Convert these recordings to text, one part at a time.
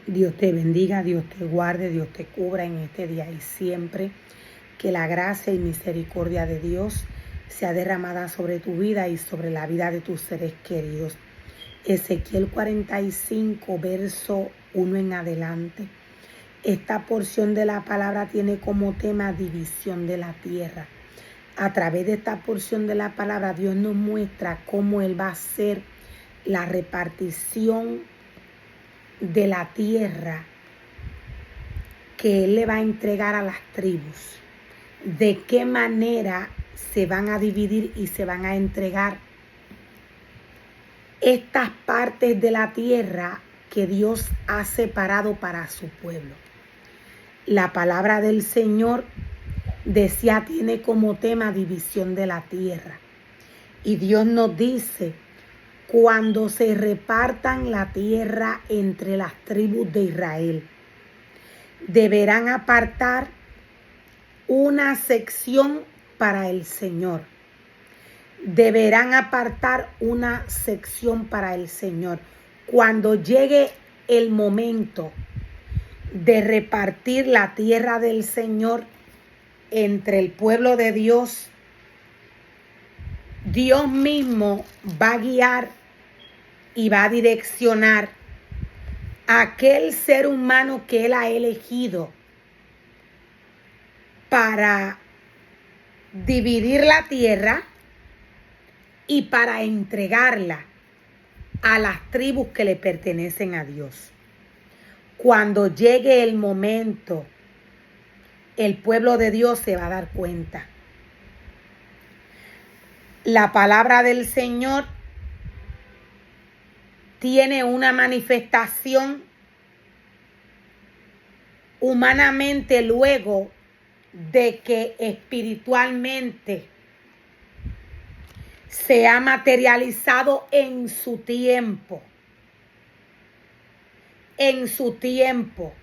Dios te bendiga, Dios te guarde, Dios te cubra en este día y siempre. Que la gracia y misericordia de Dios sea derramada sobre tu vida y sobre la vida de tus seres queridos. Ezequiel 45, verso 1 en adelante. Esta porción de la palabra tiene como tema división de la tierra. A través de esta porción de la palabra, Dios nos muestra cómo Él va a hacer la repartición de la tierra que Él le va a entregar a las tribus. De qué manera se van a dividir y se van a entregar estas partes de la tierra que Dios ha separado para su pueblo. La palabra del Señor decía, tiene como tema división de la tierra. Y Dios nos dice, cuando se repartan la tierra entre las tribus de Israel, deberán apartar una sección para el Señor. Deberán apartar una sección para el Señor. Cuando llegue el momento de repartir la tierra del Señor entre el pueblo de Dios, Dios mismo va a guiar y va a direccionar a aquel ser humano que Él ha elegido para dividir la tierra y para entregarla a las tribus que le pertenecen a Dios. Cuando llegue el momento, el pueblo de Dios se va a dar cuenta. La palabra del Señor tiene una manifestación humanamente luego de que espiritualmente se ha materializado en su tiempo. En su tiempo.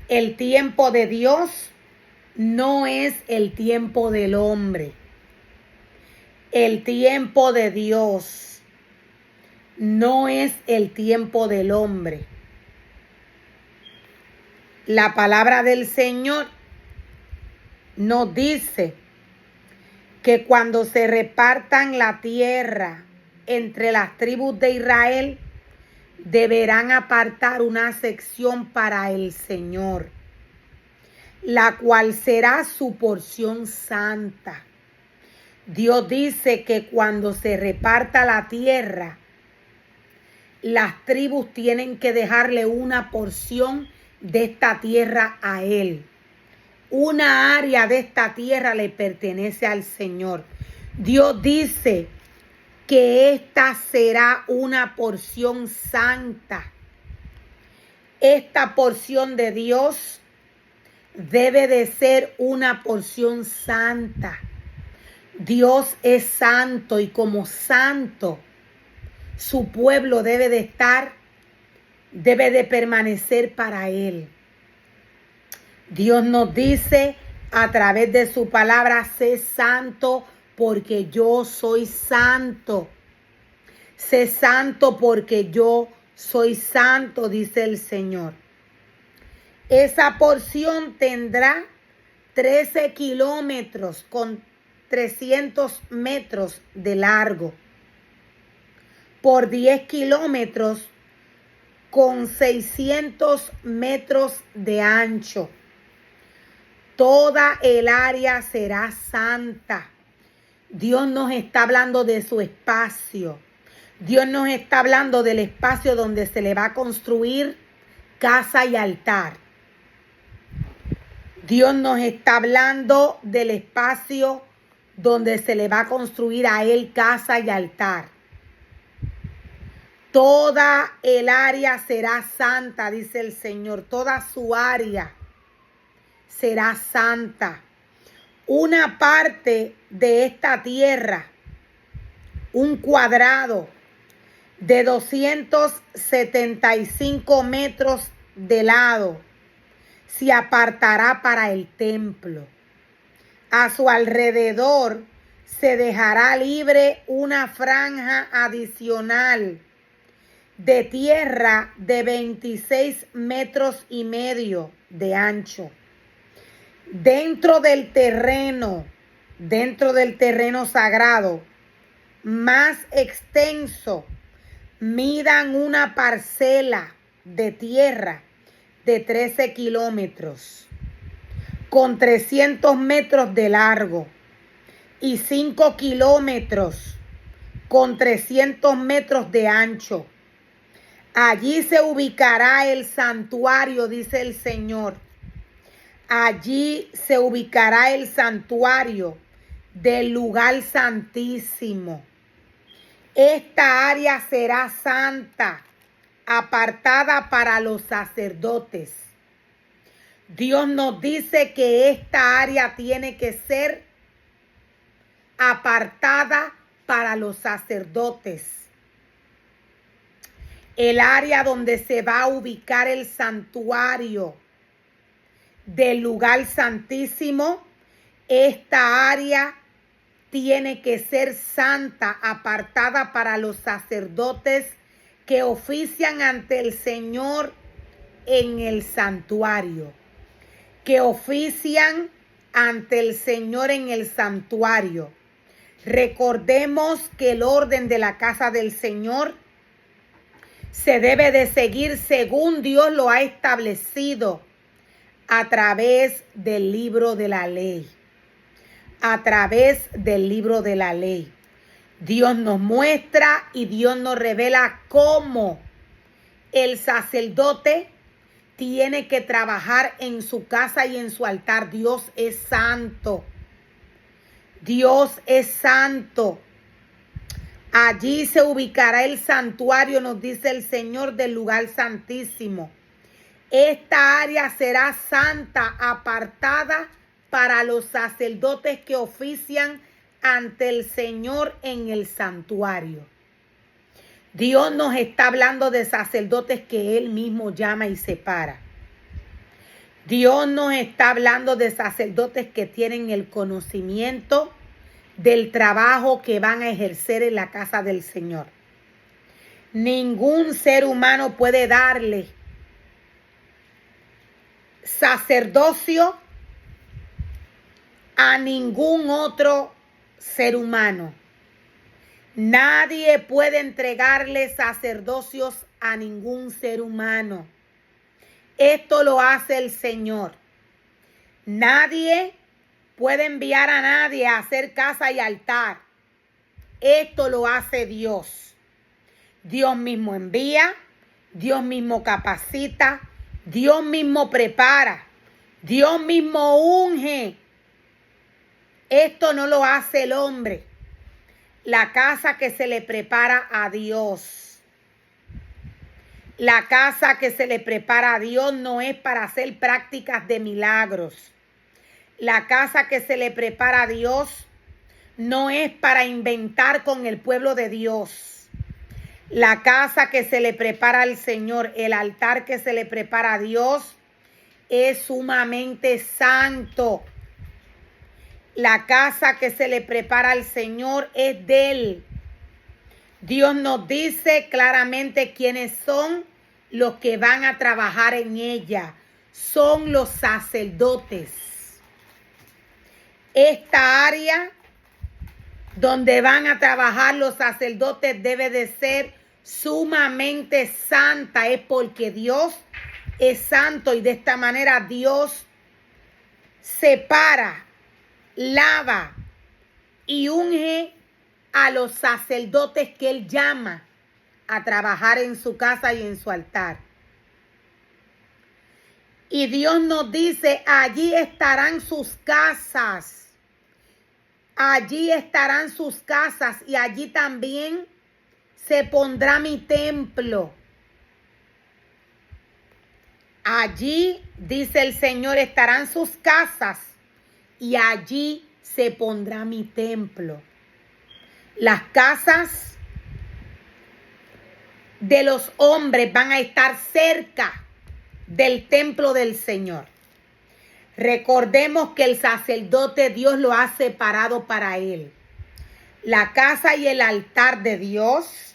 El tiempo de Dios no es el tiempo del hombre. El tiempo de Dios no es el tiempo del hombre. La palabra del Señor nos dice que cuando se repartan la tierra entre las tribus de Israel, deberán apartar una sección para el Señor, la cual será su porción santa. Dios dice que cuando se reparta la tierra, las tribus tienen que dejarle una porción de esta tierra a Él. Una área de esta tierra le pertenece al Señor. Dios dice que esta será una porción santa. Esta porción de Dios debe de ser una porción santa. Dios es santo y como santo, su pueblo debe de permanecer para Él. Dios nos dice a través de su palabra, sé santo porque yo soy santo. Sé santo porque yo soy santo, dice el Señor. Esa porción tendrá 13 kilómetros con 300 metros de largo por 10 kilómetros con 600 metros de ancho. Toda el área será santa. Dios nos está hablando de su espacio. Dios nos está hablando del espacio donde se le va a construir casa y altar. Dios nos está hablando del espacio donde se le va a construir a Él casa y altar. Toda el área será santa, dice el Señor. Toda su área será santa. Una parte de esta tierra, un cuadrado de 275 metros de lado, se apartará para el templo. A su alrededor se dejará libre una franja adicional de tierra de 26,5 metros de ancho. Dentro del terreno sagrado más extenso, midan una parcela de tierra de 13 kilómetros, con 300 metros de largo y 5 kilómetros con 300 metros de ancho. Allí se ubicará el santuario, dice el Señor. Allí se ubicará el santuario del lugar santísimo. Esta área será santa, apartada para los sacerdotes. Dios nos dice que esta área tiene que ser apartada para los sacerdotes. El área donde se va a ubicar el santuario del lugar santísimo, esta área tiene que ser santa, apartada para los sacerdotes que ofician ante el Señor en el santuario. Que ofician ante el Señor en el santuario. Recordemos que el orden de la casa del Señor se debe de seguir según Dios lo ha establecido a través del libro de la ley. A través del libro de la ley. Dios nos muestra y Dios nos revela cómo el sacerdote tiene que trabajar en su casa y en su altar. Dios es santo. Dios es santo. Allí se ubicará el santuario, nos dice el Señor, del lugar santísimo. Esta área será santa, apartada para los sacerdotes que ofician ante el Señor en el santuario. Dios nos está hablando de sacerdotes que Él mismo llama y separa. Dios nos está hablando de sacerdotes que tienen el conocimiento del trabajo que van a ejercer en la casa del Señor. Ningún ser humano puede darle sacerdocio a ningún otro ser humano. Nadie puede entregarle sacerdocios a ningún ser humano. Esto lo hace el Señor. Nadie puede enviar a nadie a hacer casa y altar. Esto lo hace Dios. Dios mismo envía, Dios mismo capacita, Dios mismo prepara, Dios mismo unge. Esto no lo hace el hombre. La casa que se le prepara a Dios. La casa que se le prepara a Dios no es para hacer prácticas de milagros. La casa que se le prepara a Dios no es para inventar con el pueblo de Dios. La casa que se le prepara al Señor, el altar que se le prepara a Dios, es sumamente santo. La casa que se le prepara al Señor es de Él. Dios nos dice claramente quiénes son los que van a trabajar en ella. Son los sacerdotes. Esta área donde van a trabajar los sacerdotes debe de ser sumamente santa. Es porque Dios es santo y de esta manera Dios separa, lava y unge a los sacerdotes que Él llama a trabajar en su casa y en su altar. Y Dios nos dice, allí estarán sus casas. Allí estarán sus casas y allí también se pondrá mi templo. Allí, dice el Señor, estarán sus casas y allí se pondrá mi templo. Las casas de los hombres van a estar cerca del templo del Señor. Recordemos que el sacerdote Dios lo ha separado para él. La casa y el altar de Dios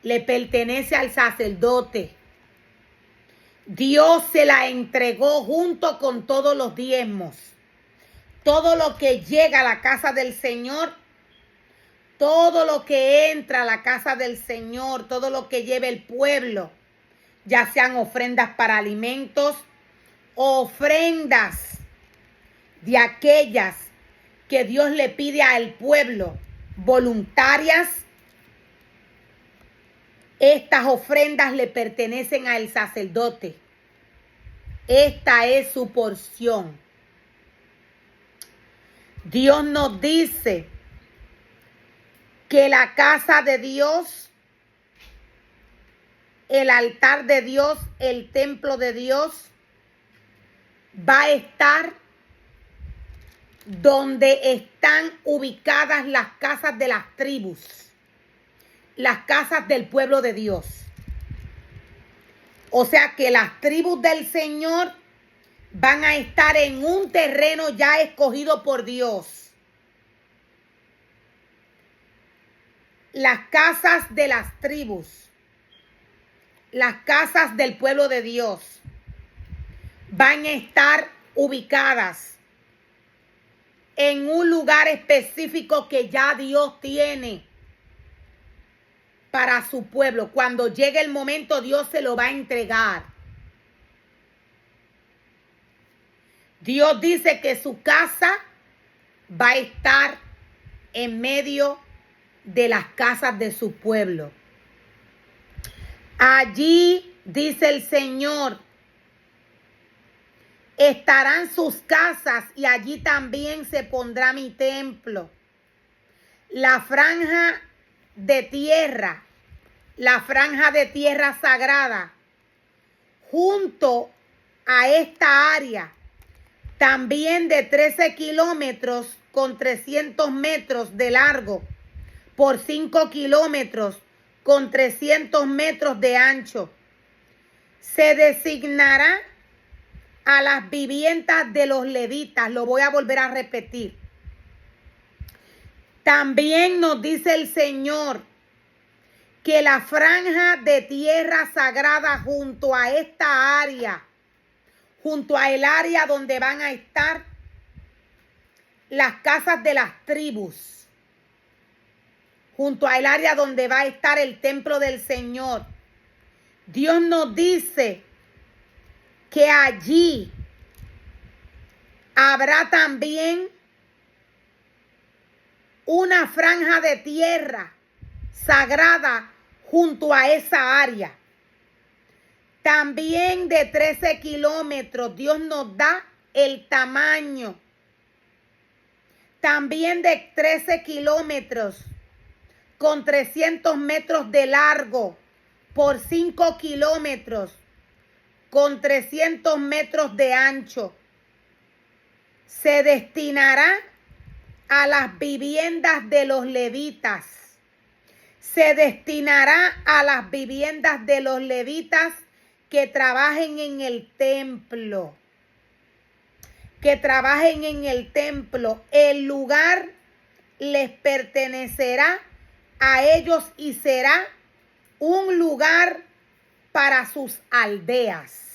le pertenece al sacerdote. Dios se la entregó junto con todos los diezmos. Todo lo que llega a la casa del Señor, todo lo que entra a la casa del Señor, todo lo que lleve el pueblo, ya sean ofrendas para alimentos, ofrendas de aquellas que Dios le pide al pueblo, voluntarias, estas ofrendas le pertenecen al sacerdote. Esta es su porción. Dios nos dice que la casa de Dios, el altar de Dios, el templo de Dios, va a estar donde están ubicadas las casas de las tribus, las casas del pueblo de Dios. O sea que las tribus del Señor van a estar en un terreno ya escogido por Dios. Las casas de las tribus, las casas del pueblo de Dios, van a estar ubicadas en un lugar específico que ya Dios tiene para su pueblo. Cuando llegue el momento, Dios se lo va a entregar. Dios dice que su casa va a estar en medio de las casas de su pueblo. Allí, dice el Señor, estarán sus casas y allí también se pondrá mi templo. La franja de tierra, la franja de tierra sagrada, junto a esta área, también de 13 kilómetros con 300 metros de largo, por 5 kilómetros con 300 metros de ancho, se designará a las viviendas de los levitas. Lo voy a volver a repetir. También nos dice el Señor que la franja de tierra sagrada junto a esta área, junto a el área donde van a estar las casas de las tribus, junto al área donde va a estar el templo del Señor, Dios nos dice que allí habrá también una franja de tierra sagrada junto a esa área. También de 13 kilómetros, Dios nos da el tamaño. También de 13 kilómetros con 300 metros de largo por 5 kilómetros con 300 metros de ancho. Se destinará a las viviendas de los levitas. Se destinará a las viviendas de los levitas que trabajen en el templo. Que trabajen en el templo. El lugar les pertenecerá a ellos y será un lugar para sus aldeas.